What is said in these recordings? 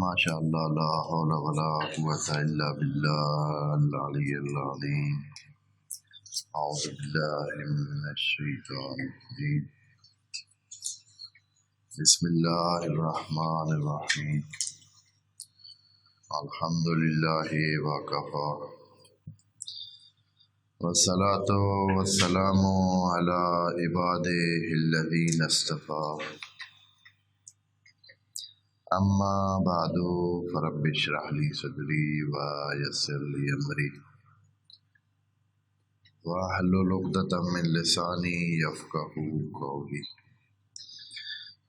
ماشاء اللہ لا حول ولا قوۃ الا باللہ العلی العظیم اعوذ باللہ من الشیطان الرجیم بسم اللہ الرحمن الرحیم الحمد للہ وکفی والصلاۃ والسلام علی عبادہ الذین اصطفی اما بعد فرب اشرح لی صدری ویسر لی امری واحلل عقدۃ من لسانی یفقهوا قولی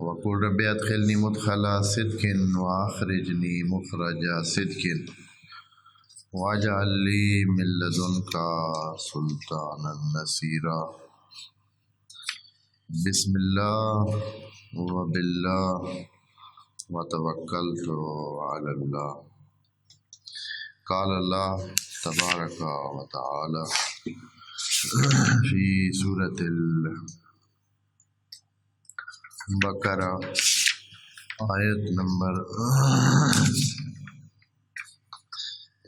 وقل رب ادخلنی مدخل صدق واخرجنی مخرج صدق واجعل لی من لدنک سلطانا نصیرا بسم اللہ وباللہ وتوکلت علی اللہ قال اللہ تبارک و تعالی فی سورۃ البقرہ آیت نمبر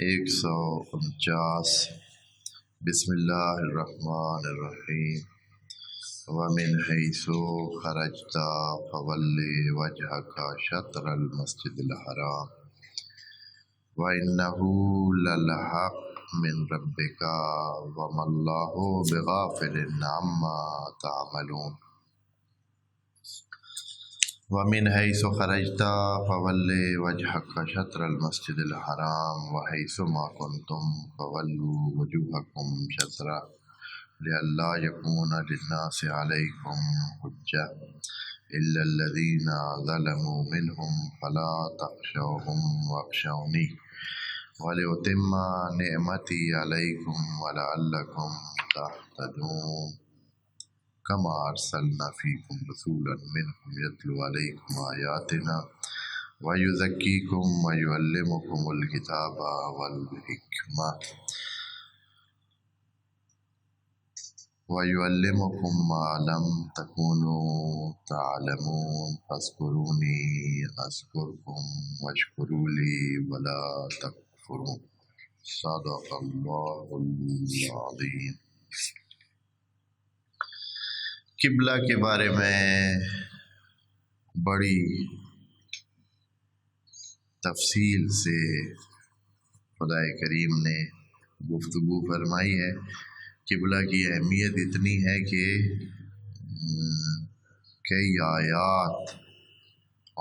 149 بسم اللہ الرحمن الرحیم ومن حیث خرجت فول وجهك شطر المسجد الحرام وإنه للحق من ربك وما الله بغافل عما تعملون ومن حیث خرجت فول وجهك شطر المسجد الحرام وحیث ما كنتم فولوا وجوهكم شطرہ لئلا يكون للناس عليكم حجة إلا الذين ظلموا منهم فلا تخشوهم واخشوني ولأتم نعمتي عليكم ولعلكم تهتدون كما أرسلنا فيكم رسولا منكم يتلو عليكم آياتنا ويزكيكم ويعلمكم الكتاب والحكمة وَيُعَلِّمُكُم مَّا لَمْ تَكُونُوا تَعْلَمُونَ فَاذْكُرُونِي أَذْكُرْكُمْ وَاشْكُرُوا لِي وَلَا تَكْفُرُونِ صدق اللہ العظیم۔ قبلہ کے بارے میں بڑی تفصیل سے خدا کریم نے گفتگو فرمائی ہے۔ قبلہ کی اہمیت اتنی ہے کہ کئی آیات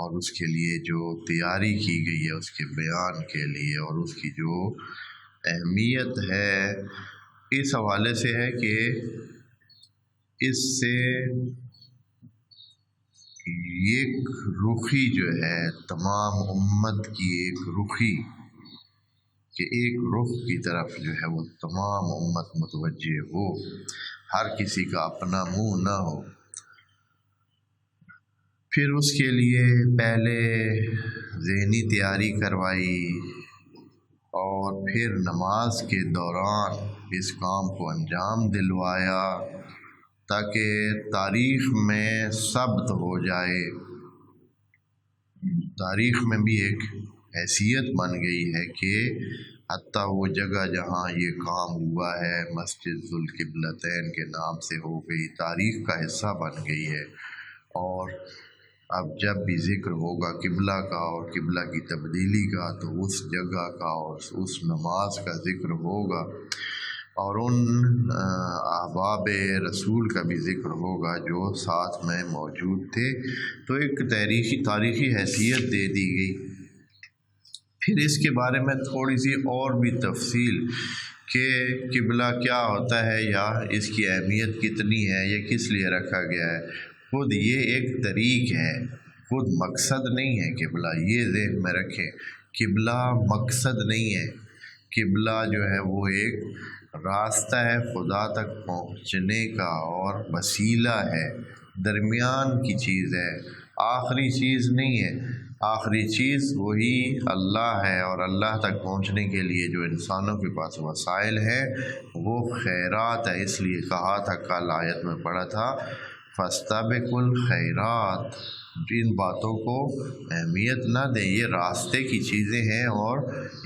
اور اس کے لیے جو تیاری کی گئی ہے اس کے بیان کے لیے اور اس کی جو اہمیت ہے اس حوالے سے ہے کہ اس سے ایک رخی جو ہے تمام امت کی ایک رخی کہ ایک رخ کی طرف جو ہے وہ تمام امت متوجہ ہو، ہر کسی کا اپنا منہ نہ ہو۔ پھر اس کے لیے پہلے ذہنی تیاری کروائی اور پھر نماز کے دوران اس کام کو انجام دلوایا تاکہ تاریخ میں ثبت ہو جائے، تاریخ میں بھی ایک حیثیت بن گئی ہے کہ حتیٰ وہ جگہ جہاں یہ کام ہوا ہے مسجد ذوالقبلتین کے نام سے ہو گئی، تاریخ کا حصہ بن گئی ہے۔ اور اب جب بھی ذکر ہوگا قبلہ کا اور قبلہ کی تبدیلی کا تو اس جگہ کا اور اس نماز کا ذکر ہوگا اور ان احباب رسول کا بھی ذکر ہوگا جو ساتھ میں موجود تھے، تو ایک تاریخی حیثیت دے دی گئی۔ پھر اس کے بارے میں تھوڑی سی اور بھی تفصیل کہ قبلہ کیا ہوتا ہے یا اس کی اہمیت کتنی ہے، یہ کس لیے رکھا گیا ہے۔ خود یہ ایک طریق ہے، خود مقصد نہیں ہے قبلہ، یہ ذہن میں رکھیں۔ قبلہ مقصد نہیں ہے، قبلہ جو ہے وہ ایک راستہ ہے خدا تک پہنچنے کا اور وسیلہ ہے، درمیان کی چیز ہے، آخری چیز نہیں ہے۔ آخری چیز وہی اللہ ہے اور اللہ تک پہنچنے کے لیے جو انسانوں کے پاس وسائل ہیں وہ خیرات ہے۔ اس لیے کہا تھا، کل آیت میں پڑھا تھا فاستبقوا الخیرات، ان باتوں کو اہمیت نہ دیں، یہ راستے کی چیزیں ہیں اور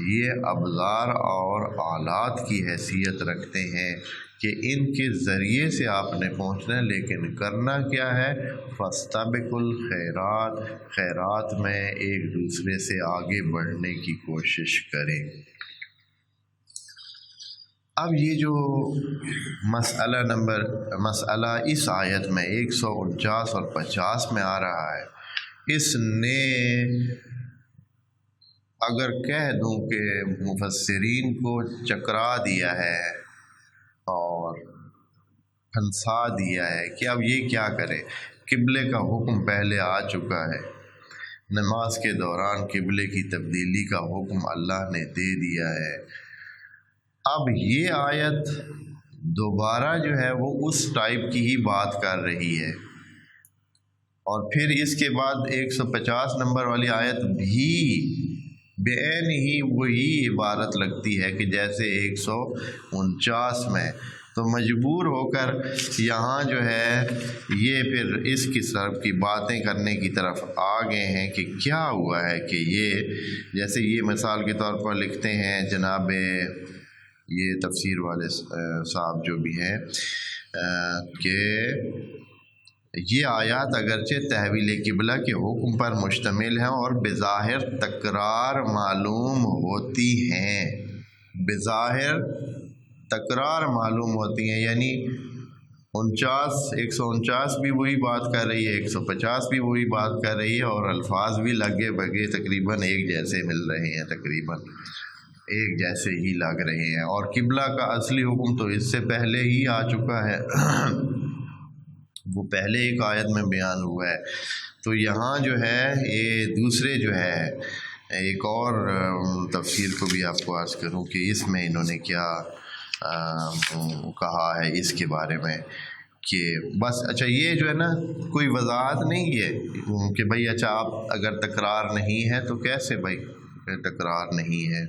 یہ ابزار اور آلات کی حیثیت رکھتے ہیں کہ ان کے ذریعے سے آپ نے پہنچنا ہے، لیکن کرنا کیا ہے؟ فاستبقوا الخیرات، خیرات میں ایک دوسرے سے آگے بڑھنے کی کوشش کریں۔ اب یہ جو مسئلہ اس آیت میں 149 اور 50 میں آ رہا ہے، اس نے اگر کہہ دوں کہ مفسرین کو چکرا دیا ہے اور پھنسا دیا ہے کہ اب یہ کیا کرے۔ قبلے کا حکم پہلے آ چکا ہے، نماز کے دوران قبلے کی تبدیلی کا حکم اللہ نے دے دیا ہے۔ اب یہ آیت دوبارہ جو ہے وہ اس ٹائپ کی ہی بات کر رہی ہے، اور پھر اس کے بعد 150 نمبر والی آیت بھی بعین ہی وہی عبارت لگتی ہے کہ جیسے 149 میں، تو مجبور ہو کر یہاں جو ہے یہ پھر اس کی طرف کی باتیں کرنے کی طرف آ گئے ہیں کہ کیا ہوا ہے کہ یہ جیسے یہ مثال کے طور پر لکھتے ہیں جناب یہ تفسیر والے صاحب جو بھی ہیں کہ یہ آیات اگرچہ تحویل قبلہ کے حکم پر مشتمل ہیں اور بظاہر تکرار معلوم ہوتی ہیں، بظاہر تکرار معلوم ہوتی ہیں، یعنی 149 بھی وہی بات کر رہی ہے، 150 بھی وہی بات کر رہی ہے، اور الفاظ بھی لگے بگے تقریباً ایک جیسے مل رہے ہیں، تقریباً ایک جیسے ہی لگ رہے ہیں، اور قبلہ کا اصلی حکم تو اس سے پہلے ہی آ چکا ہے، وہ پہلے ایک آیت میں بیان ہوا ہے۔ تو یہاں جو ہے یہ دوسرے جو ہے ایک اور تفسیر کو بھی آپ کو عرض کروں کہ اس میں انہوں نے کیا کہا ہے اس کے بارے میں کہ بس اچھا یہ جو ہے نا کوئی وضاحت نہیں ہے کہ بھائی اچھا آپ اگر تکرار نہیں ہے تو کیسے بھائی تکرار نہیں ہے،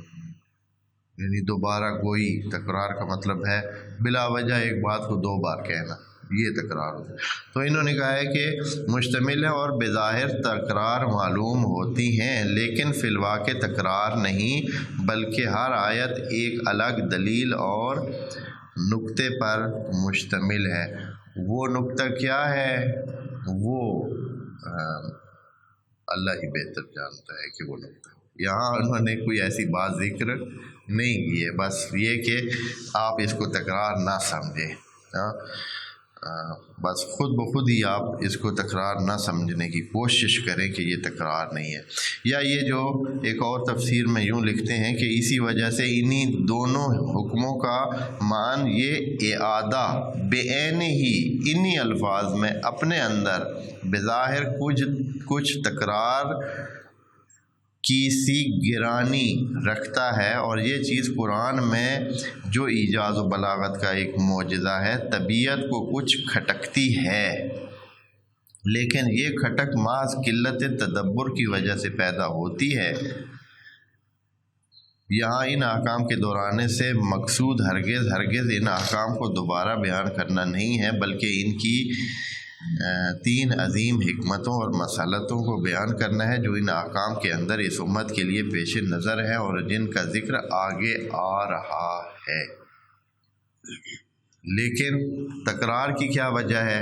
یعنی دوبارہ کوئی تکرار کا مطلب ہے بلا وجہ ایک بات کو دو بار کہنا، یہ تکرار ہوتا ہے۔ تو انہوں نے کہا ہے کہ مشتمل ہے اور بظاہر تکرار معلوم ہوتی ہیں، لیکن فی الواقع تکرار نہیں، بلکہ ہر آیت ایک الگ دلیل اور نقطے پر مشتمل ہے۔ وہ نقطہ کیا ہے وہ اللہ ہی بہتر جانتا ہے کہ وہ نقطہ، یہاں انہوں نے کوئی ایسی بات ذکر نہیں کی ہے، بس یہ کہ آپ اس کو تکرار نہ سمجھیں، بس خود بخود ہی آپ اس کو تکرار نہ سمجھنے کی کوشش کریں کہ یہ تکرار نہیں ہے۔ یا یہ جو ایک اور تفسیر میں یوں لکھتے ہیں کہ اسی وجہ سے انہی دونوں حکموں کا معنی یہ اعادہ بعین ہی انہی الفاظ میں اپنے اندر بظاہر کچھ تکرار کی سی گرانی رکھتا ہے، اور یہ چیز قرآن میں جو ایجاز و بلاغت کا ایک معجزہ ہے، طبیعت کو کچھ کھٹکتی ہے، لیکن یہ کھٹک محض قلت تدبر کی وجہ سے پیدا ہوتی ہے۔ یہاں ان احکام کے دہرانے سے مقصود ہرگز ان احکام کو دوبارہ بیان کرنا نہیں ہے، بلکہ ان کی 3 عظیم حکمتوں اور مصلحتوں کو بیان کرنا ہے جو ان احکام کے اندر اس امت کے لیے پیش نظر ہے اور جن کا ذکر آگے آ رہا ہے۔ لیکن تکرار کی کیا وجہ ہے؟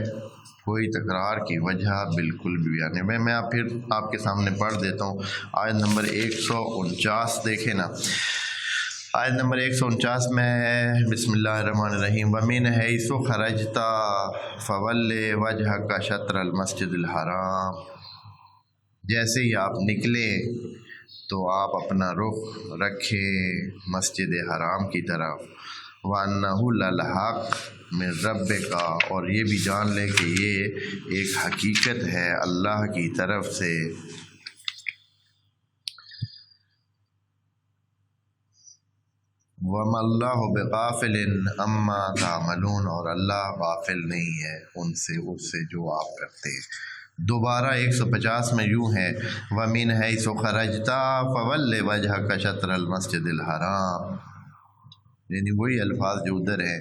کوئی تکرار کی وجہ بالکل بھی بیان نہیں۔ میں پھر آپ کے سامنے پڑھ دیتا ہوں آیت نمبر 149 دیکھیں نا، آیت نمبر 149 میں ہے بسم اللہ الرحمن الرحیم وَمِنْ حَيْثُ خَرَجْتَ فَوَلِّ وَجْهَكَ شَطْرَ الْمَسْجِدِ الْحَرَامِ، جیسے ہی آپ نکلے تو آپ اپنا رخ رکھیں مسجد حرام کی طرف، وَأَنَّهُ لَلْحَقُّ مِنْ رَبِّكَ، اور یہ بھی جان لے کہ یہ ایک حقیقت ہے اللہ کی طرف سے۔ وَمَا اللَّهُ بِغَافِلٍ عَمَّا تَعْمَلُونَ، اور اللہ غافل نہیں ہے اس سے جو آپ کرتے ہیں۔ دوبارہ 150 میں یوں ہے وَمِنْ حَيْثُ خَرَجْتَ فَوَلِّ وَجْهَكَ شَطْرَ الْمَسْجِدِ الْحَرَامِ، یعنی وہی الفاظ جو ادھر ہیں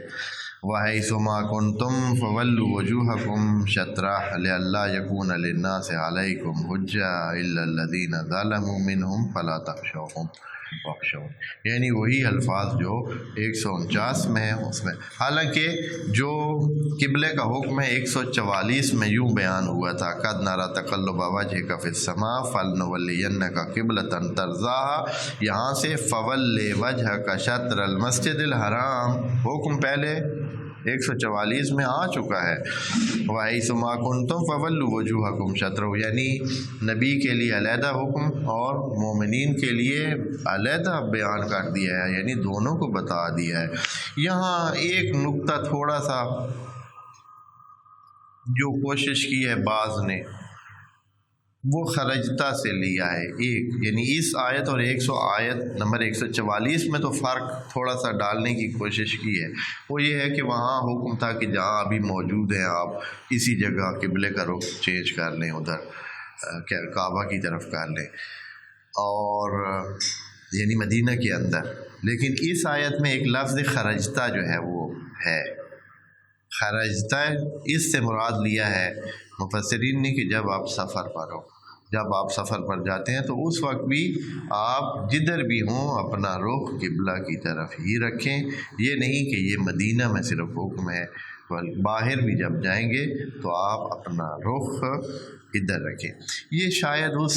وَحَيْثُمَا كُنْتُمْ فَوَلُّوا وُجُوهَكُمْ شَطْرَهُ لِئَلَّا يَكُونَ لِلنَّاسِ عَلَيْكُمْ حُجَّةٌ إِلَّا الَّذِينَ ظَلَمُوا مِنْهُمْ فَلَا تَخْشَوْهُمْ وَاخْشَوْنِ، یعنی وہی الفاظ جو 149 میں ہیں اس میں، حالانکہ جو قبلے کا حکم ہے 144 میں یوں بیان ہوا تھا قَدْ نَرَىٰ تَقَلُّبَ وَجْهِكَ فِي السَّمَاءِ فَلْنُوَلِّيَنَّكَ قِبْلَةً تَرْضَاهَا، یہاں سے فَوَلِّ وَجْهَكَ شَطْرَ الْمَسْجِدِ الْحَرَامِ، حکم پہلے 144 میں آ چکا ہے، وَحَيْثُمَا كُنْتُمْ فَوَلُّوا وُجُوهَكُمْ شَطْرَهُ، یعنی نبی کے لیے علیحدہ حکم اور مومنین کے لیے علیحدہ بیان کر دیا ہے، یعنی دونوں کو بتا دیا ہے۔ یہاں ایک نقطہ تھوڑا سا جو کوشش کی ہے بعض نے، وہ خرجتا سے لیا ہے ایک، یعنی اس آیت اور آیت نمبر 144 میں تو فرق تھوڑا سا ڈالنے کی کوشش کی ہے، وہ یہ ہے کہ وہاں حکم تھا کہ جہاں ابھی موجود ہیں آپ اسی جگہ قبلے کا رخ چینج کر لیں، ادھر کعبہ کی طرف کر لیں، اور یعنی مدینہ کے اندر۔ لیکن اس آیت میں ایک لفظ خرجتا جو ہے وہ ہے، خرجتا اس سے مراد لیا ہے مفسرین نے کہ جب آپ سفر پر ہو، جب آپ سفر پر جاتے ہیں تو اس وقت بھی آپ جدھر بھی ہوں اپنا رخ قبلہ کی طرف ہی رکھیں، یہ نہیں کہ یہ مدینہ میں صرف حکم ہے، باہر بھی جب جائیں گے تو آپ اپنا رخ ادھر رکھیں۔ یہ شاید اس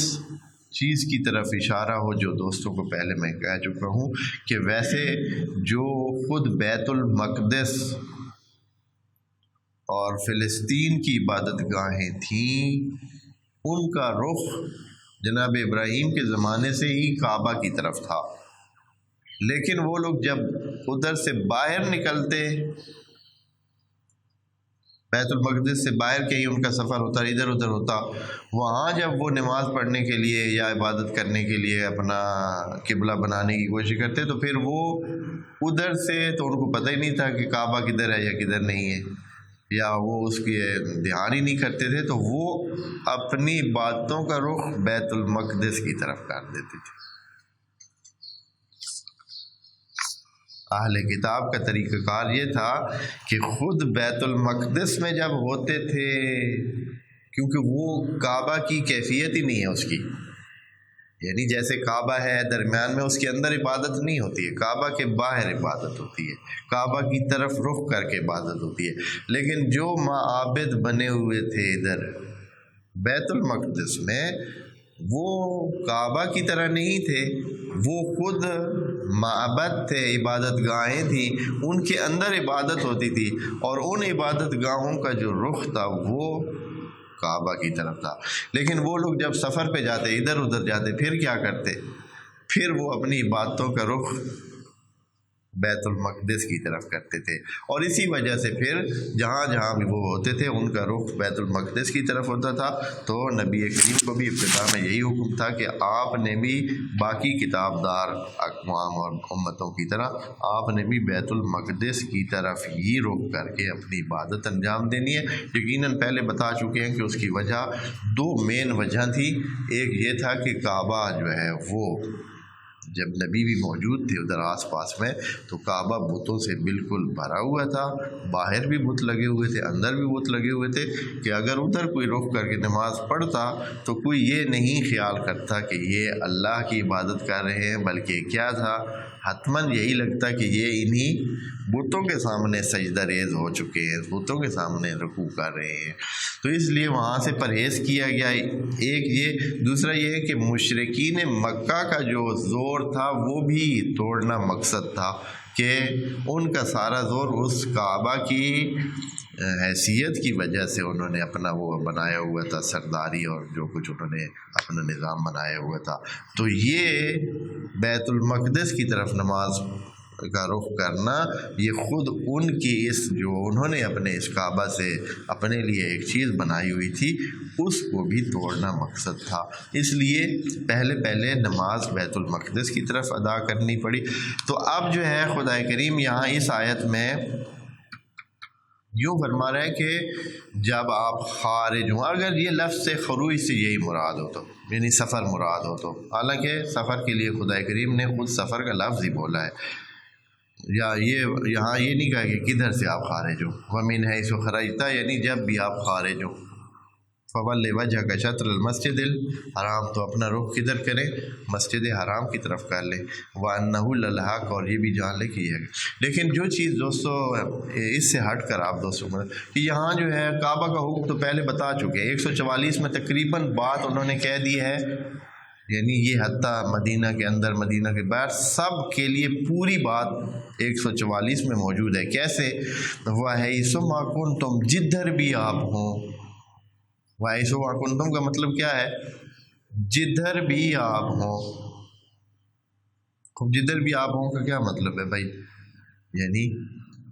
چیز کی طرف اشارہ ہو جو دوستوں کو پہلے میں کہہ چکا ہوں کہ ویسے جو خود بیت المقدس اور فلسطین کی عبادت گاہیں تھیں ان کا رخ جناب ابراہیم کے زمانے سے ہی کعبہ کی طرف تھا، لیکن وہ لوگ جب ادھر سے باہر نکلتے، بیت المقدس سے باہر کہیں ان کا سفر ہوتا، ادھر ادھر ہوتا، وہاں جب وہ نماز پڑھنے کے لیے یا عبادت کرنے کے لیے اپنا قبلہ بنانے کی کوشش کرتے تو پھر وہ ادھر سے تو ان کو پتہ ہی نہیں تھا کہ کعبہ کدھر ہے یا کدھر نہیں ہے، یا وہ اس کی دھیان ہی نہیں کرتے تھے، تو وہ اپنی باتوں کا رخ بیت المقدس کی طرف کر دیتے تھے۔ اہل کتاب کا طریقہ کار یہ تھا کہ خود بیت المقدس میں جب ہوتے تھے، کیونکہ وہ کعبہ کی کیفیت ہی نہیں ہے اس کی، یعنی جیسے کعبہ ہے درمیان میں، اس کے اندر عبادت نہیں ہوتی ہے، کعبہ کے باہر عبادت ہوتی ہے، کعبہ کی طرف رخ کر کے عبادت ہوتی ہے، لیکن جو معابد بنے ہوئے تھے ادھر بیت المقدس میں وہ کعبہ کی طرح نہیں تھے، وہ خود معبد تھے، عبادت گاہیں تھیں، ان کے اندر عبادت ہوتی تھی، اور ان عبادت گاہوں کا جو رخ تھا وہ کعبہ کی طرف تھا۔ لیکن وہ لوگ جب سفر پہ جاتے، ادھر ادھر جاتے، پھر کیا کرتے؟ پھر وہ اپنی عبادتوں کا رخ بیت المقدس کی طرف کرتے تھے، اور اسی وجہ سے پھر جہاں جہاں بھی وہ ہوتے تھے ان کا رخ بیت المقدس کی طرف ہوتا تھا۔ تو نبی کریم کو بھی ابتدا میں یہی حکم تھا کہ آپ نے بھی باقی کتاب دار اقوام اور امتوں کی طرح آپ نے بھی بیت المقدس کی طرف ہی رخ کر کے اپنی عبادت انجام دینی ہے۔ یقیناً پہلے بتا چکے ہیں کہ اس کی وجہ دو مین وجہ تھی، ایک یہ تھا کہ کعبہ جو ہے وہ جب نبی بھی موجود تھے ادھر آس پاس میں تو کعبہ بتوں سے بالکل بھرا ہوا تھا، باہر بھی بت لگے ہوئے تھے، اندر بھی بت لگے ہوئے تھے، کہ اگر ادھر کوئی رخ کر کے نماز پڑھتا تو کوئی یہ نہیں خیال کرتا کہ یہ اللہ کی عبادت کر رہے ہیں، بلکہ کیا تھا، حتماً یہی لگتا کہ یہ انہی بتوں کے سامنے سجدہ ریز ہو چکے ہیں، بتوں کے سامنے رکوع کر رہے ہیں۔ تو اس لیے وہاں سے پرہیز کیا گیا، ایک یہ، دوسرا یہ ہے کہ مشرکین مکہ کا جو زور تھا وہ بھی توڑنا مقصد تھا، کہ ان کا سارا زور اس کعبہ کی حیثیت کی وجہ سے انہوں نے اپنا وہ بنایا ہوا تھا، سرداری اور جو کچھ انہوں نے اپنا نظام بنایا ہوا تھا، تو یہ بیت المقدس کی طرف نماز کا رخ کرنا یہ خود ان کی اس جو انہوں نے اپنے اس کعبہ سے اپنے لیے ایک چیز بنائی ہوئی تھی اس کو بھی توڑنا مقصد تھا، اس لیے پہلے نماز بیت المقدس کی طرف ادا کرنی پڑی۔ تو اب جو ہے خدا کریم یہاں اس آیت میں یوں فرما رہا ہے کہ جب آپ خارج ہوں، اگر یہ لفظ سے خروج سے یہی مراد ہو تو یعنی سفر مراد ہو تو، حالانکہ سفر کے لیے خدا کریم نے خود سفر کا لفظ ہی بولا ہے، یا یہ یہاں یہ نہیں کہا کہ کدھر سے آپ خارج ہو، ومن حیث خرجتا یعنی جب بھی آپ خارج ہو، فول وجہ کا شطر المسجد الحرام تو اپنا رخ کدھر کریں، مسجد حرام کی طرف کر لیں، وَأَنَّهُ لَلْحَقُ اور یہ بھی جان لیں کہ یہ ہے۔ لیکن جو چیز دوستو اس سے ہٹ کر آپ دوستوں کہ یہاں جو ہے کعبہ کا حکم تو پہلے بتا چکے ہیں، 144 میں تقریباً بات انہوں نے کہہ دی ہے، یعنی یہ حتیٰ مدینہ کے اندر مدینہ کے باہر سب کے لیے پوری بات 144 میں موجود ہے۔ کیسے؟ وَحَيْثُ مَا كُنْتُمْ جدھر بھی آپ ہوں، وَحَيْثُ مَا كُنْتُمْ کا مطلب کیا ہے؟ جدھر بھی آپ ہوں۔ جدھر بھی آپ ہوں کا کیا مطلب ہے بھائی؟ یعنی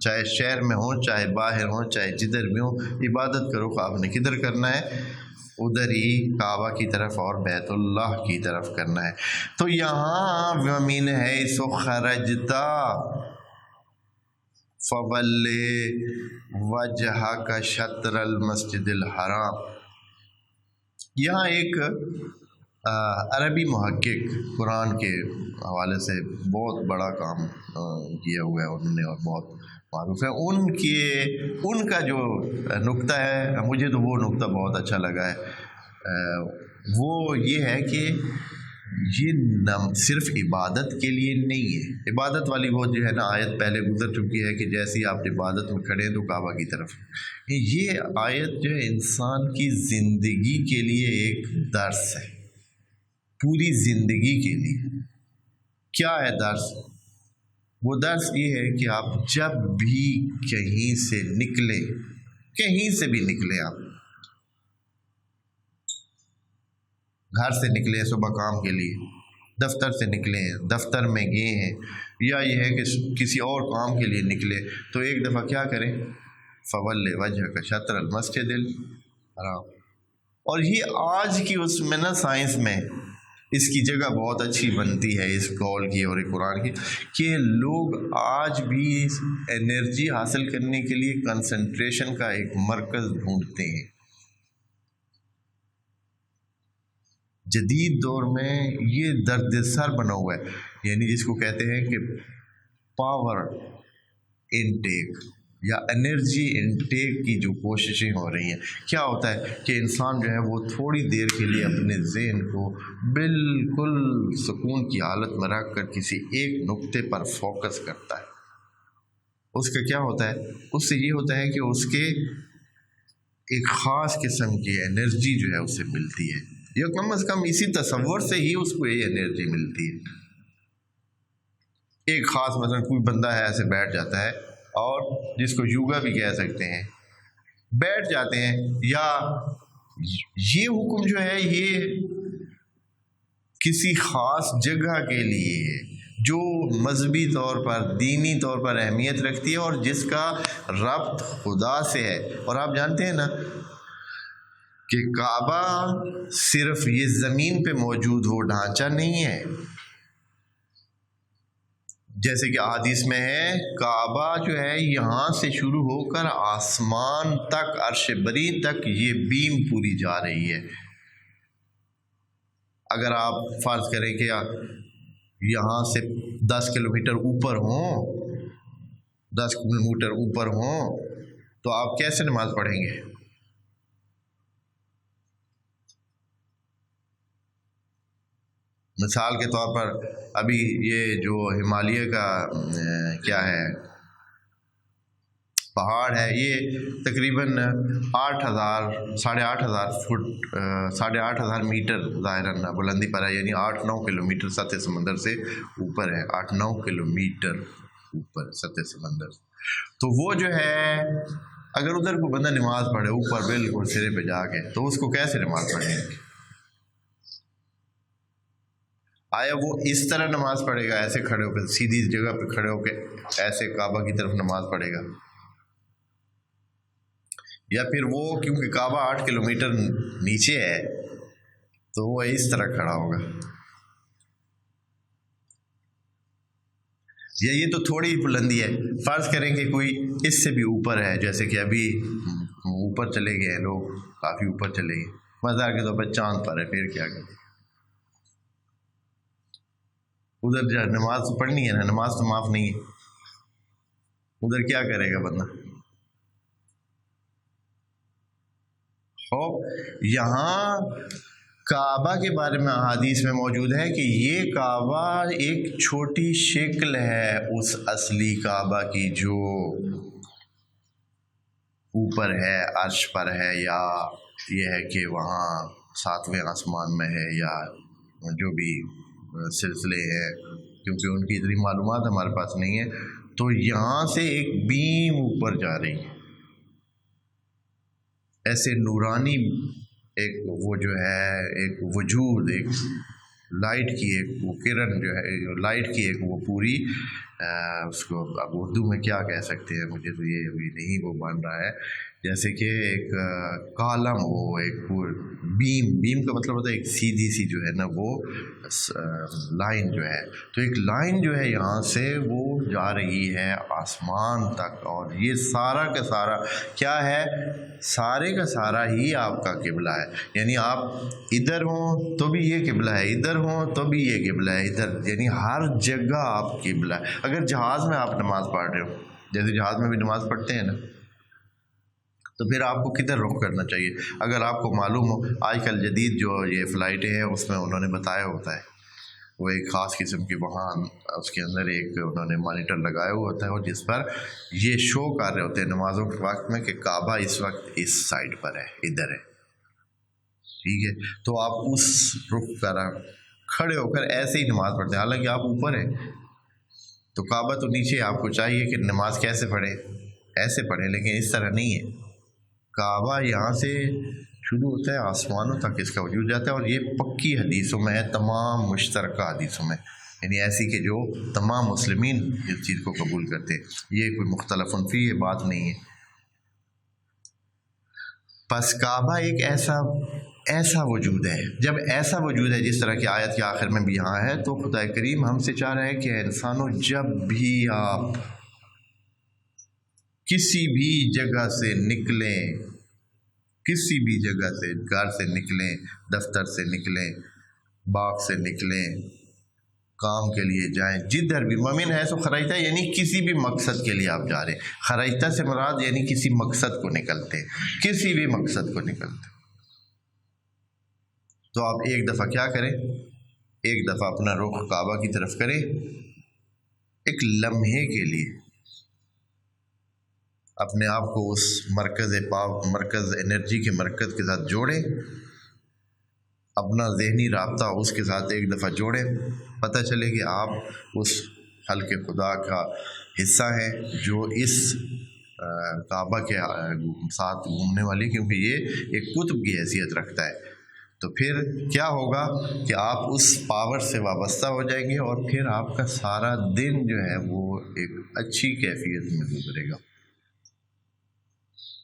چاہے شہر میں ہوں، چاہے باہر ہوں، چاہے جدھر بھی ہوں، عبادت کرو آپ نے کدھر کرنا ہے؟ ادھر ہی کعبہ کی طرف اور بیت اللہ کی طرف کرنا ہے۔ تو یہاں وَمِنْ حَيْثُ خَرَجْتَ فَوَلِّ وَجْهَكَ شَطْرَ الْمَسْجِدِ الْحَرَامِ، یہاں ایک عربی محقق قرآن کے حوالے سے بہت بڑا کام کیا ہوا ہے انہوں نے اور بہت معروف ہے، ان کا جو نقطہ ہے، مجھے تو وہ نقطہ بہت اچھا لگا ہے، وہ یہ ہے کہ یہ صرف عبادت کے لیے نہیں ہے۔ عبادت والی وہ جو ہے نا آیت پہلے گزر چکی ہے کہ جیسے ہی آپ عبادت میں کھڑے ہیں تو کعبہ کی طرف، یہ آیت جو ہے انسان کی زندگی کے لیے ایک درس ہے، پوری زندگی کے لیے۔ کیا ہے درس؟ وہ درس یہ ہے کہ آپ جب بھی کہیں سے نکلیں، کہیں سے بھی نکلیں، آپ گھر سے نکلے صبح کام کے لیے، دفتر سے نکلے ہیں، دفتر میں گئے ہیں، یا یہ ہے کہ کسی اور کام کے لیے نکلے، تو ایک دفعہ کیا کریں؟ فَوَلِّ وَجْهَكَ شَطْرَ الْمَسْجِدِ الْحَرَامِ۔ اور یہ آج کی اس میں نا سائنس میں اس کی جگہ بہت اچھی بنتی ہے اس قول کی اور قرآن کی، کہ لوگ آج بھی انرجی حاصل کرنے کے لیے کنسنٹریشن کا ایک مرکز ڈھونڈتے ہیں۔ جدید دور میں یہ درد سر بنا ہوا ہے، یعنی جس کو کہتے ہیں کہ پاور انٹیک یا انرجی انٹیک کی جو کوششیں ہو رہی ہیں۔ کیا ہوتا ہے کہ انسان جو ہے وہ تھوڑی دیر کے لیے اپنے ذہن کو بالکل سکون کی حالت میں رکھ کر کسی ایک نقطے پر فوکس کرتا ہے، اس کا کیا ہوتا ہے؟ اس سے یہ ہوتا ہے کہ اس کے ایک خاص قسم کی انرجی جو ہے اسے ملتی ہے، یا کم از کم اسی تصور سے ہی اس کو یہ انرجی ملتی ہے۔ ایک خاص مثلا کوئی بندہ ہے ایسے بیٹھ جاتا ہے، اور جس کو یوگا بھی کہہ سکتے ہیں، بیٹھ جاتے ہیں، یا یہ حکم جو ہے یہ کسی خاص جگہ کے لیے ہے جو مذہبی طور پر دینی طور پر اہمیت رکھتی ہے اور جس کا ربط خدا سے ہے۔ اور آپ جانتے ہیں نا کہ کعبہ صرف یہ زمین پہ موجود وہ ڈھانچہ نہیں ہے، جیسے کہ احادیث میں ہے کعبہ جو ہے یہاں سے شروع ہو کر آسمان تک، عرش بری تک یہ بیم پوری جا رہی ہے۔ اگر آپ فرض کریں کہ یہاں سے 10 کلومیٹر اوپر ہوں، 10 کلومیٹر اوپر ہوں، تو آپ کیسے نماز پڑھیں گے؟ مثال کے طور پر ابھی یہ جو ہمالیہ کا کیا ہے پہاڑ ہے، یہ تقریباً 8,000 فٹ 8,500 میٹر ظاہراً بلندی پر ہے، یعنی 8-9 کلومیٹر سطح سمندر سے اوپر ہے، 8-9 کلومیٹر اوپر سطح سمندر۔ تو وہ جو ہے اگر ادھر کو بندہ نماز پڑھے اوپر بالکل سرے پہ جا کے، تو اس کو کیسے نماز پڑھیں گے؟ آیا وہ اس طرح نماز پڑھے گا ایسے کھڑے ہو کے، سیدھی جگہ پہ کھڑے ہو کے ایسے کعبہ کی طرف نماز پڑھے گا، یا پھر وہ کیونکہ کعبہ 8 کلومیٹر نیچے ہے تو وہ اس طرح کھڑا ہوگا؟ یا یہ تو تھوڑی بلندی ہے، فرض کریں کہ کوئی اس سے بھی اوپر ہے، جیسے کہ ابھی اوپر چلے گئے ہیں لوگ، کافی اوپر چلے گئے، مزار کے طور پر چاند پر ہے، پھر کیا کریں؟ ادھر جو نماز پڑھنی ہے نا، نماز تو معاف نہیں ہے، ادھر کیا کرے گا بندہ؟ یہاں کعبہ کے بارے میں احادیث میں موجود ہے کہ یہ کعبہ ایک چھوٹی شکل ہے اس اصلی کعبہ کی جو اوپر ہے، عرش پر ہے، یا یہ ہے کہ وہاں 7ویں آسمان میں ہے، یا جو بھی سلسلے ہیں، کیونکہ ان کی اتنی معلومات ہمارے پاس نہیں ہے۔ تو یہاں سے ایک بیم اوپر جا رہی ہے، ایسے نورانی ایک وہ جو ہے ایک وجود، ایک لائٹ کی ایک وہ کرن جو ہے، لائٹ کی ایک وہ پوری اس کو اب اردو میں کیا کہہ سکتے ہیں، مجھے تو یہ ابھی نہیں وہ بن رہا ہے، جیسے کہ ایک کالم ہو، ایک بیم کا مطلب ہوتا ہے ایک سیدھی سی جو ہے نا وہ لائن جو ہے، تو ایک لائن جو ہے یہاں سے وہ جا رہی ہے آسمان تک، اور یہ سارا کا سارا کیا ہے، سارے کا سارا ہی آپ کا قبلہ ہے، یعنی آپ ادھر ہوں تو بھی یہ قبلہ ہے، ادھر ہوں تو بھی یہ قبلہ ہے، ادھر یعنی ہر جگہ آپ قبلہ ہے۔ اگر جہاز میں آپ نماز پڑھ رہے ہو، جیسے جہاز میں بھی نماز پڑھتے ہیں نا، تو پھر آپ کو کدھر رخ کرنا چاہیے؟ اگر آپ کو معلوم ہو، آج کل جدید جو یہ فلائٹیں ہیں اس میں انہوں نے بتایا ہوتا ہے، وہ ایک خاص قسم کی وہاں اس کے اندر ایک انہوں نے مانیٹر لگایا ہوا ہوتا ہے، اور جس پر یہ شو کر رہے ہوتے ہیں نمازوں کے وقت میں کہ کعبہ اس وقت اس سائڈ پر ہے، ادھر ہے، ٹھیک ہے؟ تو آپ اس رخ پر کھڑے ہو کر ایسے ہی نماز پڑھتے ہیں، حالانکہ آپ اوپر ہیں تو کعبہ تو نیچے، آپ کو چاہیے کہ نماز کیسے پڑھے، ایسے پڑھے، لیکن اس طرح نہیں ہے۔ کعبہ یہاں سے شروع ہوتا ہے، آسمانوں تک اس کا وجود جاتا ہے، اور یہ پکی حدیثوں میں ہے، تمام مشترکہ حدیثوں میں، یعنی ایسی کہ جو تمام مسلمین اس چیز کو قبول کرتے ہیں، یہ کوئی مختلف فی یہ بات نہیں ہے۔ پس کعبہ ایک ایسا وجود ہے، جب ایسا وجود ہے جس طرح کی آیت کے آخر میں بھی یہاں ہے، تو خدا کریم ہم سے چاہ رہا ہے کہ انسانوں جب بھی آپ کسی بھی جگہ سے نکلیں، کسی بھی جگہ سے، گھر سے نکلیں، دفتر سے نکلیں، باغ سے نکلیں، کام کے لیے جائیں، جدھر بھی ممن ہے سو خرجتا، یعنی کسی بھی مقصد کے لیے آپ جا رہے ہیں، خرجتا سے مراد یعنی کسی مقصد کو نکلتے، کسی بھی مقصد کو نکلتے، تو آپ ایک دفعہ کیا کریں، ایک دفعہ اپنا رخ کعبہ کی طرف کریں، ایک لمحے کے لیے اپنے آپ کو اس مرکز انرجی کے مرکز کے ساتھ جوڑیں، اپنا ذہنی رابطہ اس کے ساتھ ایک دفعہ جوڑیں، پتہ چلے کہ آپ اس خلق خدا کا حصہ ہیں جو اس کعبہ کے ساتھ گھومنے والی، کیونکہ یہ ایک قطب کی حیثیت رکھتا ہے، تو پھر کیا ہوگا کہ آپ اس پاور سے وابستہ ہو جائیں گے، اور پھر آپ کا سارا دن جو ہے وہ ایک اچھی کیفیت میں گزرے گا۔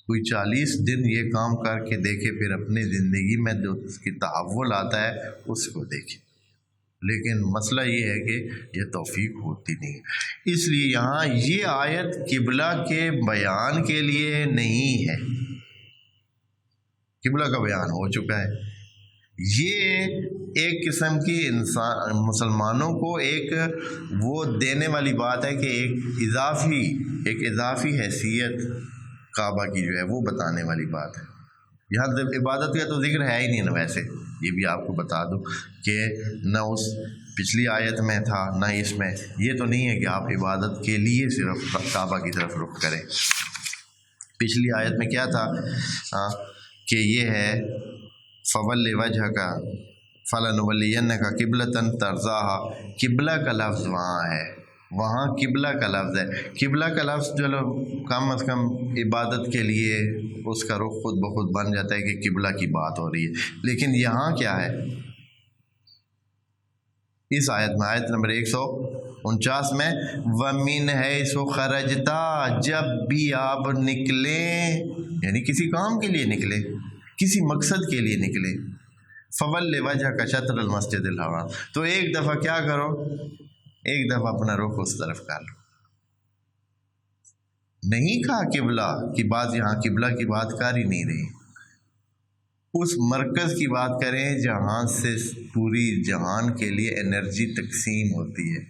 کوئی 40 دن یہ کام کر کے دیکھے، پھر اپنی زندگی میں جو اس کی تحول آتا ہے اس کو دیکھے، لیکن مسئلہ یہ ہے کہ یہ توفیق ہوتی نہیں ہے۔ اس لیے یہاں یہ آیت قبلہ کے بیان کے لیے نہیں ہے، قبلہ کا بیان ہو چکا ہے، یہ ایک قسم کی مسلمانوں کو ایک وہ دینے والی بات ہے کہ ایک اضافی حیثیت کعبہ کی جو ہے وہ بتانے والی بات ہے۔ یہاں عبادت کا تو ذکر ہے ہی نہیں نا، ویسے یہ بھی آپ کو بتا دوں کہ نہ اس پچھلی آیت میں تھا نہ اس میں، یہ تو نہیں ہے کہ آپ عبادت کے لیے صرف کعبہ کی طرف رخ کریں۔ پچھلی آیت میں کیا تھا کہ یہ ہے فَوَلِّ وَجْهَكَ فَلَنُوَلِّيَنَّكَ قِبْلَةً تَرْضَاهَا، قبلہ کا لفظ وہاں ہے، وہاں قبلہ کا لفظ ہے، قبلہ کا لفظ جو کم از کم عبادت کے لیے اس کا رخ خود بخود بن جاتا ہے کہ قبلہ کی بات ہو رہی ہے، لیکن یہاں کیا ہے اس آیت میں، آیت نمبر 149 میں، وَمِنْ حَيْثُ خَرَجْتَ، جب بھی آپ نکلیں، یعنی کسی کام کے لیے نکلیں، کسی مقصد کے لیے نکلیں، فَوَلِّ وَجْهَكَ شَطْرَ الْمَسْجِدِ الْحَرَامِ، تو ایک دفعہ کیا کرو، ایک دفعہ اپنا رخ اس طرف کر لو۔ نہیں کہا قبلہ کی بات، یہاں قبلہ کی بات کر ہی نہیں رہی، اس مرکز کی بات کریں جہاں سے پوری جہان کے لیے انرجی تقسیم ہوتی ہے،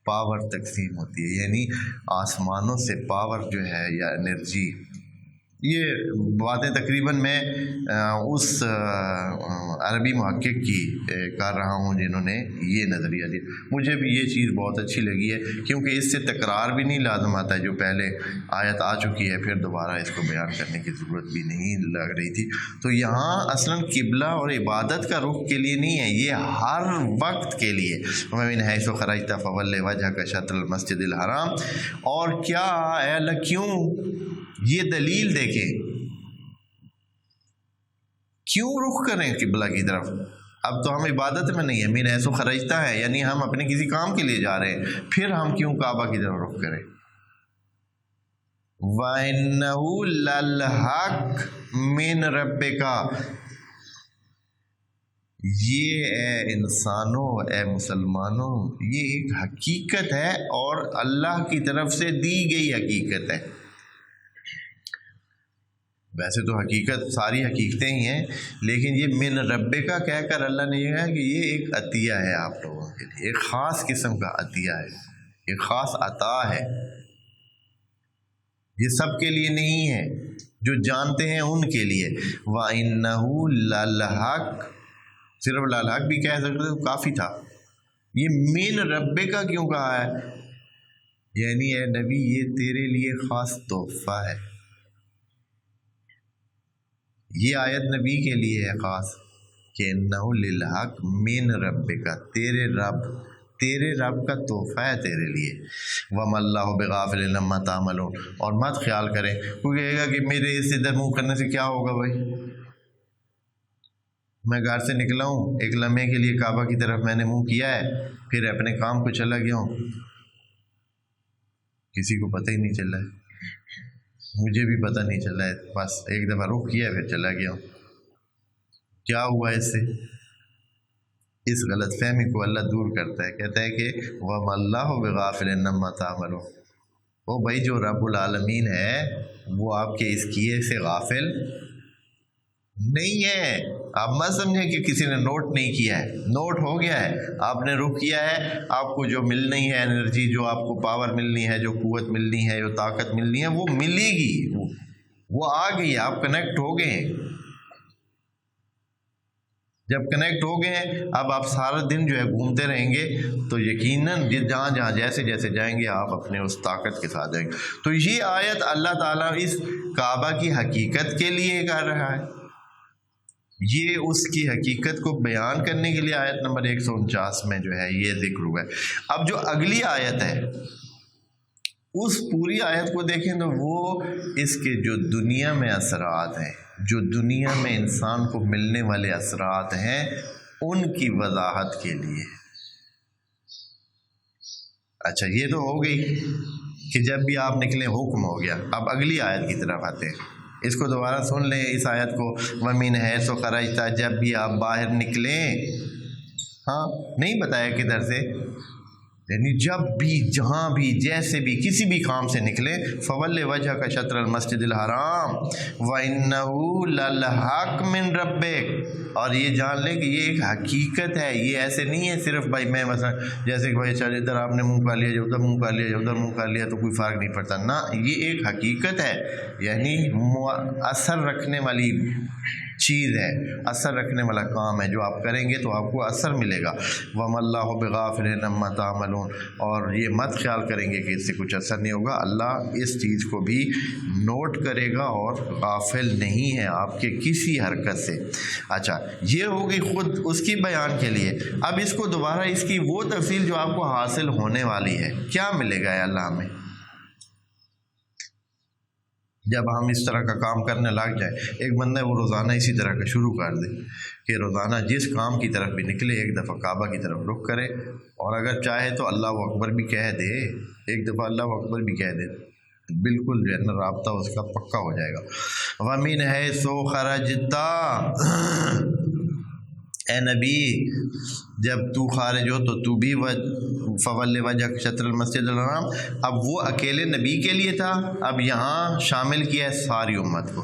پاور تقسیم ہوتی ہے، یعنی آسمانوں سے پاور جو ہے یا انرجی. یہ باتیں تقریباً میں اس عربی محقق کی کر رہا ہوں جنہوں نے یہ نظریہ دیا. مجھے بھی یہ چیز بہت اچھی لگی ہے کیونکہ اس سے تکرار بھی نہیں لازم آتا ہے. جو پہلے آیت آ چکی ہے پھر دوبارہ اس کو بیان کرنے کی ضرورت بھی نہیں لگ رہی تھی. تو یہاں اصلاً قبلہ اور عبادت کا رخ کے لیے نہیں ہے، یہ ہر وقت کے لیے. وَمِنْ حَيْثُ خَرَجْتَ فَوَلِّ وَجْهَكَ شَطْرَ الْمَسْجِدِ الْحَرَامِ. اور کیا اے اللہ کیوں، یہ دلیل دیکھیں، کیوں رخ کریں قبلہ کی طرف. اب تو ہم عبادت میں نہیں ہے، من حیث خرجتا ہے، یعنی ہم اپنے کسی کام کے لیے جا رہے ہیں، پھر ہم کیوں کعبہ کی طرف رخ کریں. وَإِنَّهُ لَلْحَقٌّ مِّن رَبِّكَ. یہ اے انسانوں، اے مسلمانوں، یہ ایک حقیقت ہے اور اللہ کی طرف سے دی گئی حقیقت ہے. ویسے تو حقیقت ساری حقیقتیں ہی ہیں، لیکن یہ من رب کا کہہ کر اللہ نے یہ کہا کہ یہ ایک عطیہ ہے آپ لوگوں کے لیے، ایک خاص قسم کا عطیہ ہے، ایک خاص عطا ہے. یہ سب کے لیے نہیں ہے، جو جانتے ہیں ان کے لیے. وَإِنَّهُ لَلْحَقٌّ، صرف لَلْحَقٌّ بھی کہہ سکتے تو کافی تھا. یہ من رب کا کیوں کہا ہے؟ یعنی اے نبی یہ تیرے لیے خاص تحفہ ہے. یہ آیت نبی کے لیے ہے خاص کہ انہو للحق من ربک، تیرے رب کا تحفہ ہے تیرے لیے. وَمَا اللَّهُ بِغَافِلٍ عَمَّا تَعْمَلُونَ. اور مت خیال کریں، کوئی کہے گا کہ میرے اس ادھر منہ کرنے سے کیا ہوگا. بھائی میں گھر سے نکلا ہوں، ایک لمحے کے لیے کعبہ کی طرف میں نے منہ کیا ہے، پھر اپنے کام کو چلا گیا ہوں، کسی کو پتہ ہی نہیں چلا ہے، مجھے بھی پتہ نہیں چلا ہے، بس ایک دفعہ رخ کیا پھر چلا گیا ہوں. کیا ہوا اس سے؟ اس غلط فہمی کو اللہ دور کرتا ہے. کہتا ہے کہ وَمَا اللَّهُ بِغَافِلٍ عَمَّا تَعْمَلُونَ. وہ بھائی جو رب العالمین ہے وہ آپ کے اس کیے سے غافل نہیں ہے. آپ مت سمجھیں کہ کسی نے نوٹ نہیں کیا ہے، نوٹ ہو گیا ہے. آپ نے رخ کیا ہے، آپ کو جو ملنی ہے انرجی، جو آپ کو پاور ملنی ہے، جو قوت ملنی ہے، جو طاقت ملنی ہے، وہ ملے گی، وہ آ گئی ہے. آپ کنیکٹ ہو گئے ہیں. جب کنیکٹ ہو گئے ہیں، اب آپ سارا دن جو ہے گھومتے رہیں گے تو یقیناً جہاں جہاں جیسے جیسے جائیں گے آپ اپنے اس طاقت کے ساتھ جائیں گے. تو یہ آیت اللہ تعالیٰ اس کعبہ کی حقیقت کے لیے کر رہا ہے، یہ اس کی حقیقت کو بیان کرنے کے لیے آیت نمبر 149 میں جو ہے یہ ذکر ہوا ہے. اب جو اگلی آیت ہے اس پوری آیت کو دیکھیں تو وہ اس کے جو دنیا میں اثرات ہیں، جو دنیا میں انسان کو ملنے والے اثرات ہیں، ان کی وضاحت کے لیے. اچھا یہ تو ہو گئی کہ جب بھی آپ نکلیں حکم ہو گیا. اب اگلی آیت کی طرف آتے ہیں، اس کو دوبارہ سن لیں اس آیت کو. وَمِنْ حَيْثُ خَرَجْتَ، جب بھی آپ باہر نکلیں. ہاں نہیں بتایا کدھر سے، یعنی جب بھی، جہاں بھی، جیسے بھی، کسی بھی کام سے نکلیں. فَوَلِّ وَجْهَكَ شَطْرَ الْمَسْجِدِ الْحَرَامِ وَإِنَّهُ لَلْحَقٌّ مِّن رَبِّكَ. اور یہ جان لیں کہ یہ ایک حقیقت ہے، یہ ایسے نہیں ہے صرف بھائی میں مثلا جیسے کہ بھائی چل ادھر آپ نے منہ کر لیا، جو ادھر منہ کر لیا، جو ادھر منہ کر لیا تو کوئی فرق نہیں پڑتا. نہ، یہ ایک حقیقت ہے، یعنی اثر رکھنے والی چیز ہے، اثر رکھنے والا کام ہے. جو آپ کریں گے تو آپ کو اثر ملے گا. وَمَا اللَّهُ بِغَافِلٍ عَمَّا تَعْمَلُونَ. اور یہ مت خیال کریں گے کہ اس سے کچھ اثر نہیں ہوگا. اللہ اس چیز کو بھی نوٹ کرے گا اور غافل نہیں ہے آپ کے کسی حرکت سے. اچھا یہ ہوگی خود اس کی بیان کے لیے. اب اس کو دوبارہ اس کی وہ تفصیل جو آپ کو حاصل ہونے والی ہے، کیا ملے گا اللہ ہمیں جب ہم اس طرح کا کام کرنے لگ جائیں. ایک بندہ ہے وہ روزانہ اسی طرح کا شروع کر دے کہ روزانہ جس کام کی طرف بھی نکلے ایک دفعہ کعبہ کی طرف رخ کرے، اور اگر چاہے تو اللہ اکبر بھی کہہ دے، ایک دفعہ اللہ اکبر بھی کہہ دے، بالکل جو ہے نا رابطہ اس کا پکا ہو جائے گا. وَمِنْ حَيْثُ خَرَجْتَ، اے نبی جب تو خارج ہو تو تو بھی فَوَلِّ وَجْهَكَ شَطْرَ الْمَسْجِدِ الْحَرَامِ. اب وہ اکیلے نبی کے لیے تھا، اب یہاں شامل کیا ہے ساری امت کو.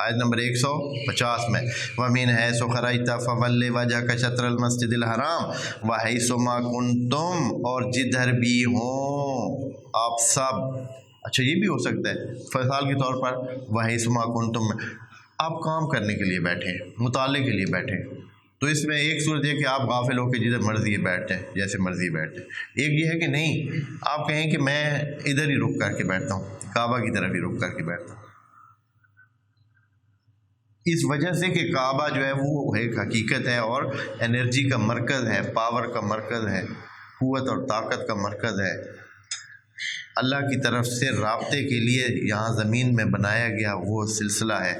آیت نمبر 150 میں وَمِنْ حَيْثُ خَرَجْتَ فَوَلِّ وَجْهَكَ شَطْرَ الْمَسْجِدِ الْحَرَامِ وَحَيْثُ مَا كُنْتُمْ، اور جدھر بھی ہوں آپ سب. اچھا یہ بھی ہو سکتا ہے مثال کے طور پر وَحَيْثُ مَا كُنْتُمْ، آپ کام کرنے کے لیے بیٹھے، مطالعے کے لیے بیٹھے، تو اس میں ایک صورت یہ کہ آپ غافل ہو کے جدھر مرضی بیٹھتے ہیں، جیسے مرضی بیٹھتے ہیں. ایک یہ ہے کہ نہیں، آپ کہیں کہ میں ادھر ہی رک کر کے بیٹھتا ہوں، کعبہ کی طرف ہی رک کر کے بیٹھتا ہوں، اس وجہ سے کہ کعبہ جو ہے وہ ایک حقیقت ہے اور انرجی کا مرکز ہے، پاور کا مرکز ہے، قوت اور طاقت کا مرکز ہے. اللہ کی طرف سے رابطے کے لیے یہاں زمین میں بنایا گیا وہ سلسلہ ہے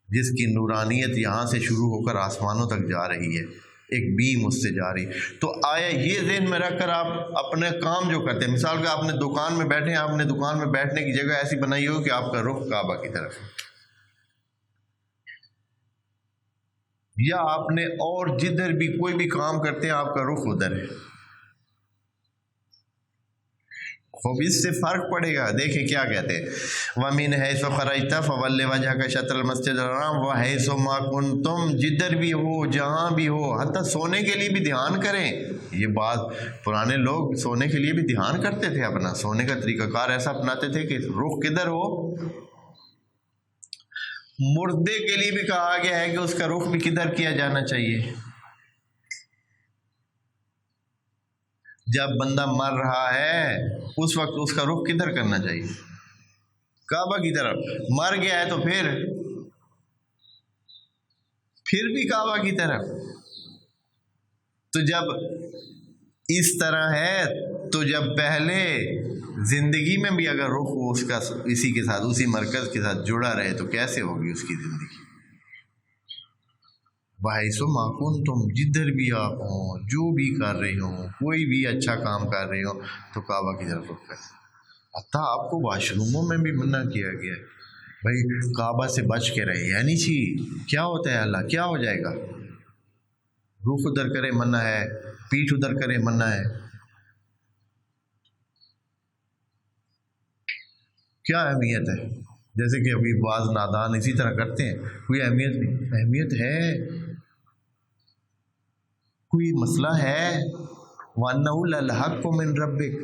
جس کی نورانیت یہاں سے شروع ہو کر آسمانوں تک جا رہی ہے، ایک بیم اس سے جا رہی. تو آیا یہ ذہن میں رکھ کر آپ اپنے کام جو کرتے ہیں، مثال کہ آپ نے دکان میں بیٹھے ہیں، آپ نے دکان میں بیٹھنے کی جگہ ایسی بنائی ہو کہ آپ کا رخ کعبہ کی طرف، یا آپ نے اور جدھر بھی کوئی بھی کام کرتے ہیں آپ کا رخ ادھر ہے. خوب اس سے فرق پڑے گا. دیکھیں کیا کہتے ہیں وَمِنْ حَيْثُ خَرَجْتَ فَوَلِّ وَجْهَكَ شَطْرَ الْمَسْجِدِ الْحَرَامِ وَحَيْثُ مَا كُنْتُمْ، جدھر بھی ہو جہاں بھی ہو. حتیٰ سونے کے لیے بھی دھیان کریں. یہ بات پرانے لوگ سونے کے لیے بھی دھیان کرتے تھے، اپنا سونے کا طریقہ کار ایسا اپناتے تھے کہ رخ کدھر ہو. مردے کے لیے بھی کہا گیا ہے کہ اس کا رخ بھی کدھر کیا جانا چاہیے. جب بندہ مر رہا ہے اس وقت اس کا رخ کدھر کرنا چاہیے؟ کعبہ کی طرف. مر گیا ہے تو پھر بھی کعبہ کی طرف. تو جب اس طرح ہے تو جب پہلے زندگی میں بھی اگر رخ اس کا اسی کے ساتھ، اسی مرکز کے ساتھ جڑا رہے تو کیسے ہوگی اس کی زندگی؟ وَحَيْثُ مَا كُنْتُمْ، جدھر بھی آپ ہوں، جو بھی کر رہے ہوں، کوئی بھی اچھا کام کر رہے ہوں تو کعبہ کی طرف رخ کریں. حتیٰ آپ کو واش روموں میں بھی منع کیا گیا ہے بھائی کعبہ سے بچ کے رہے. یعنی کیا ہوتا ہے اللہ کیا ہو جائے گا؟ رخ ادھر کرے منع ہے، پیٹھ ادھر کرے منع ہے. کیا اہمیت ہے؟ جیسے کہ ابھی بعض نادان اسی طرح کرتے ہیں، کوئی اہمیت نہیں. اہمیت ہے، کوئی مسئلہ ہے. وَأَنَّهُ لَلْحَقُّ مِن رَبِّكَ،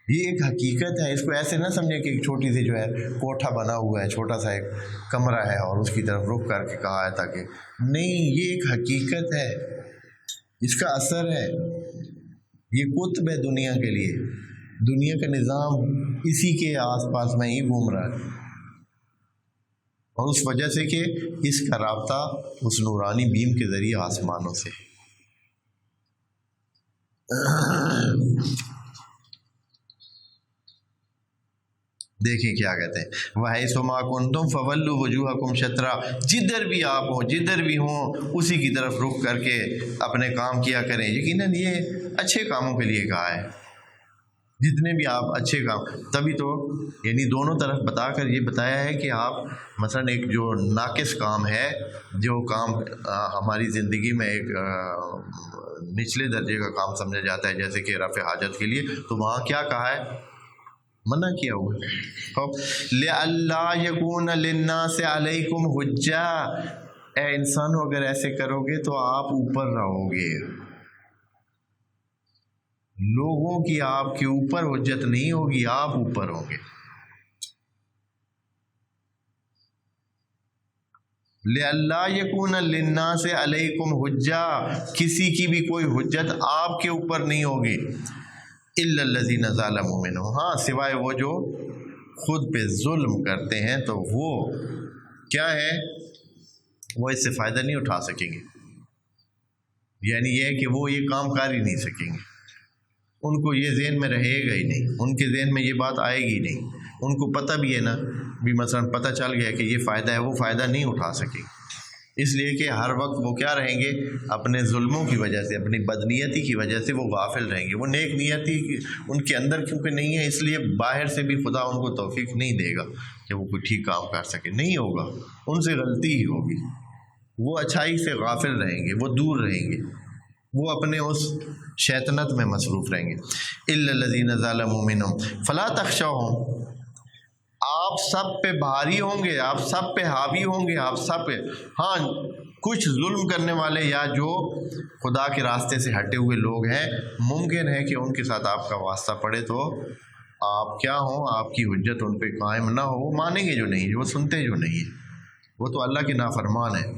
یہ ایک حقیقت ہے. اس کو ایسے نہ سمجھے کہ ایک چھوٹی سی جو ہے کوٹھا بنا ہوا ہے، چھوٹا سا ایک کمرہ ہے اور اس کی طرف رخ کر کے کہا ہے تاکہ نہیں، یہ ایک حقیقت ہے، اس کا اثر ہے. یہ قطب ہے دنیا کے لیے، دنیا کا نظام اسی کے آس پاس میں ہی گھوم رہا ہے. اور اس وجہ سے کہ اس کا رابطہ اس نورانی بیم کے ذریعے آسمانوں سے. دیکھیں کیا کہتے ہیں وَحَيْثُ مَا كُنْتُمْ فَوَلُّوا وُجُوهَكُمْ شَطْرَهُ، جدھر بھی آپ ہوں، جدھر بھی ہوں اسی کی طرف رخ کر کے اپنے کام کیا کریں. یقیناً یہ اچھے کاموں کے لیے کہا ہے. جتنے بھی آپ اچھے کام، تبھی تو یعنی دونوں طرف بتا کر یہ بتایا ہے کہ آپ مثلا ایک جو ناقص کام ہے، جو کام ہماری زندگی میں ایک نچلے درجے کا کام سمجھا جاتا ہے جیسے کہ رفع حاجت کے لیے، تو وہاں کیا کہا ہے؟ منع کیا ہوا ہے. لِأَلَّا يَكُونَ لِلنَّاسِ عَلَيْكُمْ حُجَّةٌ، اے انسانوں اگر ایسے کرو گے تو آپ اوپر رہو گے. لوگوں کی آپ کے اوپر حجت نہیں ہوگی، آپ اوپر ہوں گے. لِأَلَّا يَكُونَ لِلنَّاسِ عَلَيْكُمْ حُجَّةٌ، کسی کی بھی کوئی حجت آپ کے اوپر نہیں ہوگی. إِلَّا الَّذِينَ ظَلَمُوا مِنْهُمْ، ہاں سوائے وہ جو خود پہ ظلم کرتے ہیں تو وہ کیا ہے، وہ اس سے فائدہ نہیں اٹھا سکیں گے. یعنی یہ ہے کہ وہ یہ کام کر ہی نہیں سکیں گے. ان کو یہ ذہن میں رہے گا ہی نہیں، ان کے ذہن میں یہ بات آئے گی نہیں. ان کو پتہ بھی ہے نا، بھی مثلا پتہ چل گیا کہ یہ فائدہ ہے، وہ فائدہ نہیں اٹھا سکیں. اس لیے کہ ہر وقت وہ کیا رہیں گے، اپنے ظلموں کی وجہ سے، اپنی بدنیتی کی وجہ سے وہ غافل رہیں گے. وہ نیک نیتی ان کے اندر کیونکہ نہیں ہے، اس لیے باہر سے بھی خدا ان کو توفیق نہیں دے گا کہ وہ کوئی ٹھیک کام کر سکے. نہیں ہوگا، ان سے غلطی ہی ہوگی. وہ اچھائی سے غافل رہیں گے، وہ دور رہیں گے، وہ اپنے اس شیطنت میں مصروف رہیں گے. إِلَّا الَّذِينَ ظَلَمُوا مِنْهُمْ فَلَا تَخْشَوْهُمْ، آپ سب پہ بھاری ہوں گے، آپ سب پہ حاوی ہوں گے، آپ سب پہ، ہاں کچھ ظلم کرنے والے یا جو خدا کے راستے سے ہٹے ہوئے لوگ ہیں، ممکن ہے کہ ان کے ساتھ آپ کا واسطہ پڑے تو آپ کیا ہوں، آپ کی حجت ان پہ قائم نہ ہو، وہ مانیں گے جو نہیں، وہ سنتے جو نہیں ہیں، وہ تو اللہ کے نافرمان ہیں،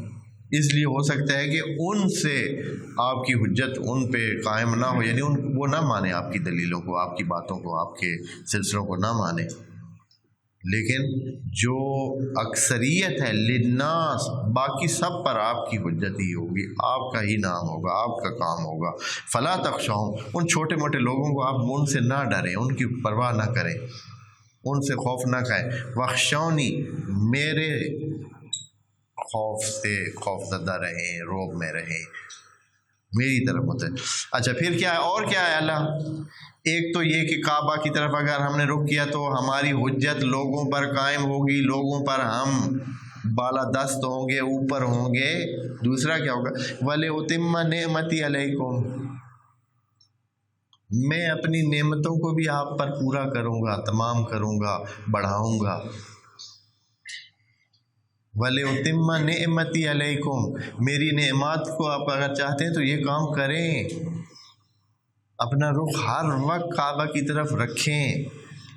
اس لیے ہو سکتا ہے کہ ان سے آپ کی حجت ان پہ قائم نہ ہو، یعنی وہ نہ مانے آپ کی دلیلوں کو، آپ کی باتوں کو، آپ کے سلسلوں کو نہ مانے، لیکن جو اکثریت ہے للناس، باقی سب پر آپ کی حجت ہی ہوگی، آپ کا ہی نام ہوگا، آپ کا کام ہوگا۔ فلا تخشوہم، ان چھوٹے موٹے لوگوں کو آپ ان سے نہ ڈریں، ان کی پرواہ نہ کریں، ان سے خوف نہ کھائیں، واخشونی، میرے خوف سے خوف زدہ رہیں، روب میں رہیں، میری طرف ہوتا ہے۔ اچھا پھر کیا ہے، اور کیا ہے اللہ؟ ایک تو یہ کہ کعبہ کی طرف اگر ہم نے رخ کیا تو ہماری حجت لوگوں پر قائم ہوگی، لوگوں پر ہم بالا دست ہوں گے، اوپر ہوں گے۔ دوسرا کیا ہوگا، وَلِأُتِمَّ نِعْمَتِي عَلَيْكُمْ، میں اپنی نعمتوں کو بھی آپ پر پورا کروں گا، تمام کروں گا، بڑھاؤں گا۔ وَلِأُتِمَّ نِعْمَتِي عَلَيْكُمْ، میری نعمات کو آپ اگر چاہتے ہیں تو یہ کام کریں، اپنا رخ ہر وقت کعبہ کی طرف رکھیں،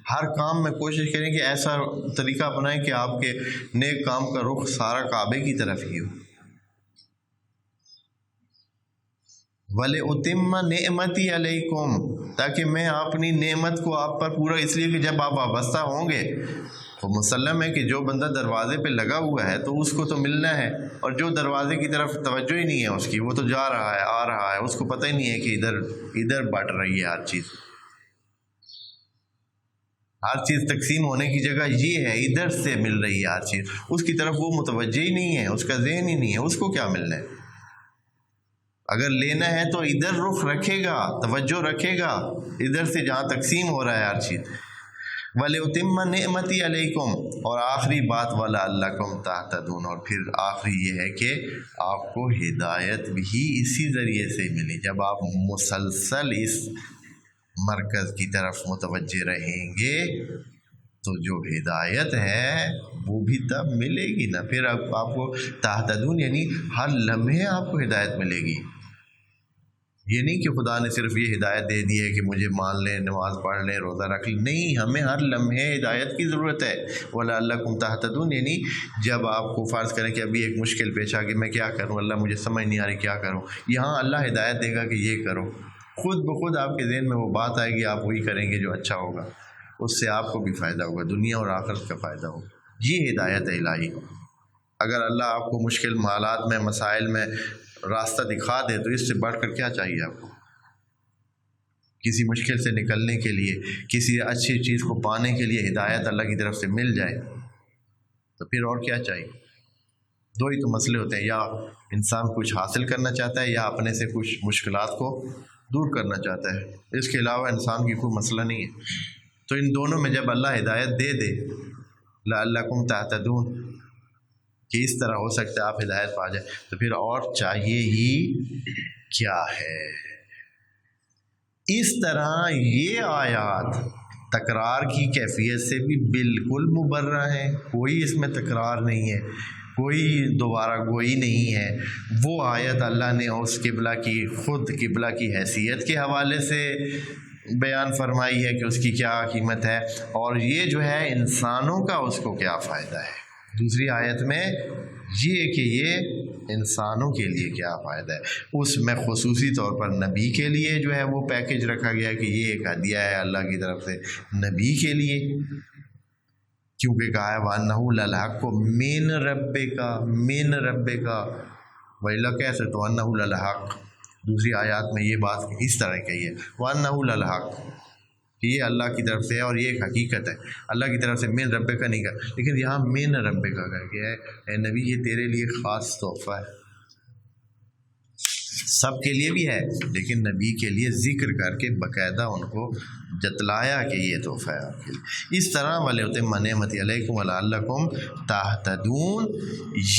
ہر کام میں کوشش کریں کہ ایسا طریقہ اپنائیں کہ آپ کے نیک کام کا رخ سارا کعبے کی طرف ہی ہو۔ وَلِأُتِمَّ نِعْمَتِي عَلَيْكُمْ، تاکہ میں اپنی نعمت کو آپ پر پورا، اس لیے کہ جب آپ وابستہ ہوں گے تو مسلم ہے کہ جو بندہ دروازے پہ لگا ہوا ہے تو اس کو تو ملنا ہے، اور جو دروازے کی طرف توجہ ہی نہیں ہے اس کی، وہ تو جا رہا ہے، آ رہا ہے، اس کو پتہ ہی نہیں ہے کہ ادھر بٹ رہی ہے ہر چیز، ہر چیز تقسیم ہونے کی جگہ یہ ہے، ادھر سے مل رہی ہے ہر چیز، اس کی طرف وہ متوجہ ہی نہیں ہے، اس کا ذہن ہی نہیں ہے، اس کو کیا ملنا ہے؟ اگر لینا ہے تو ادھر رخ رکھے گا، توجہ رکھے گا ادھر سے جہاں تقسیم ہو رہا ہے ہر چیز۔ وَلِأُتِمَّ نِعْمَتِي عَلَيْكُمْ، اور آخری بات وَلَعَلَّكُمْ تَهْتَدُونَ، اور پھر آخری یہ ہے کہ آپ کو ہدایت بھی اسی ذریعے سے ملی، جب آپ مسلسل اس مرکز کی طرف متوجہ رہیں گے تو جو ہدایت ہے وہ بھی تب ملے گی نا، پھر آپ کو تہتدون یعنی ہر لمحے آپ کو ہدایت ملے گی، یہ نہیں کہ خدا نے صرف یہ ہدایت دے دی ہے کہ مجھے مان لیں، نماز پڑھ لیں، روزہ رکھ لیں، نہیں، ہمیں ہر لمحے ہدایت کی ضرورت ہے۔ وَلَعَلَّكُمْ تَهْتَدُونَ، یعنی جب آپ کو فرض کریں کہ ابھی ایک مشکل پیش آ گئی، میں کیا کروں، اللہ مجھے سمجھ نہیں آ رہی کیا کروں، یہاں اللہ ہدایت دے گا کہ یہ کرو، خود بخود آپ کے ذہن میں وہ بات آئے گی، آپ وہی کریں گے جو اچھا ہوگا، اس سے آپ کو بھی فائدہ ہوگا، دنیا اور آخرت کا فائدہ ہوگا۔ یہ ہدایت ہے الہی۔ اگر اللہ آپ کو مشکل حالات میں، مسائل میں راستہ دکھا دے تو اس سے بڑھ کر کیا چاہیے آپ کو؟ کسی مشکل سے نکلنے کے لیے، کسی اچھی چیز کو پانے کے لیے ہدایت اللہ کی طرف سے مل جائے تو پھر اور کیا چاہیے؟ دو ہی تو مسئلے ہوتے ہیں، یا انسان کچھ حاصل کرنا چاہتا ہے یا اپنے سے کچھ مشکلات کو دور کرنا چاہتا ہے، اس کے علاوہ انسان کی کوئی مسئلہ نہیں ہے۔ تو ان دونوں میں جب اللہ ہدایت دے دے لعلکم تہتدون کہ اس طرح ہو سکتا ہے آپ ہدایت پا جائیں، تو پھر اور چاہیے ہی کیا ہے؟ اس طرح یہ آیات تکرار کی کیفیت سے بھی بالکل مبرہ ہیں، کوئی اس میں تکرار نہیں ہے، کوئی دوبارہ گوئی نہیں ہے۔ وہ آیت اللہ نے اس قبلہ کی، خود قبلہ کی حیثیت کے حوالے سے بیان فرمائی ہے کہ اس کی کیا قیمت ہے، اور یہ جو ہے انسانوں کا اس کو کیا فائدہ ہے۔ دوسری آیت میں یہ کہ یہ انسانوں کے لیے کیا فائدہ ہے، اس میں خصوصی طور پر نبی کے لیے جو ہے وہ پیکج رکھا گیا کہ یہ ایک ہدیہ ہے اللہ کی طرف سے نبی کے لیے، کیونکہ کہا ہے وَأَنَّهُ لَلْحَقُّ مِن رَبِّكَ، من ربک، وَإِلَّا کیسے تو وَأَنَّهُ لَلْحَقُّ، دوسری آیات میں یہ بات اس طرح کہی ہے وَأَنَّهُ لَلْحَقُّ کہ یہ اللہ کی طرف سے ہے اور یہ ایک حقیقت ہے، اللہ کی طرف سے من رب کا نہیں کہا، لیکن یہاں من رب کا کہا کہ اے نبی یہ تیرے لیے خاص تحفہ ہے، سب کے لیے بھی ہے لیکن نبی کے لیے ذکر کر کے باقاعدہ ان کو جتلایا کہ یہ تحفہ ہے آپ کے لیے۔ اس طرح وَلِيُتِمَّ نِعْمَتِهِ عَلَيْكُمْ وَلَعَلَّكُمْ تَهْتَدُونَ۔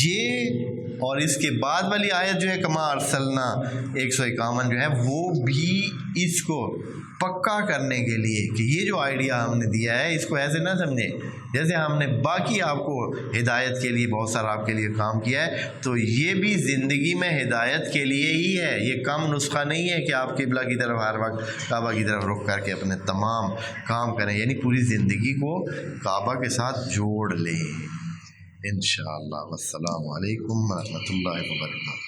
یہ اور اس کے بعد والی آیت جو ہے کما ارسلنا 151 جو ہے وہ بھی اس کو پکا کرنے کے لیے کہ یہ جو آئیڈیا ہم نے دیا ہے اس کو ایسے نہ سمجھیں جیسے ہم نے باقی آپ کو ہدایت کے لیے بہت سارا آپ کے لیے کام کیا ہے، تو یہ بھی زندگی میں ہدایت کے لیے ہی ہے۔ یہ کم نسخہ نہیں ہے کہ آپ قبلہ کی طرف ہر وقت کعبہ کی طرف رخ کر کے اپنے تمام کام کریں، یعنی پوری زندگی کو کعبہ کے ساتھ جوڑ لیں انشاءاللہ۔ والسلام علیکم ورحمۃ اللہ وبرکاتہ۔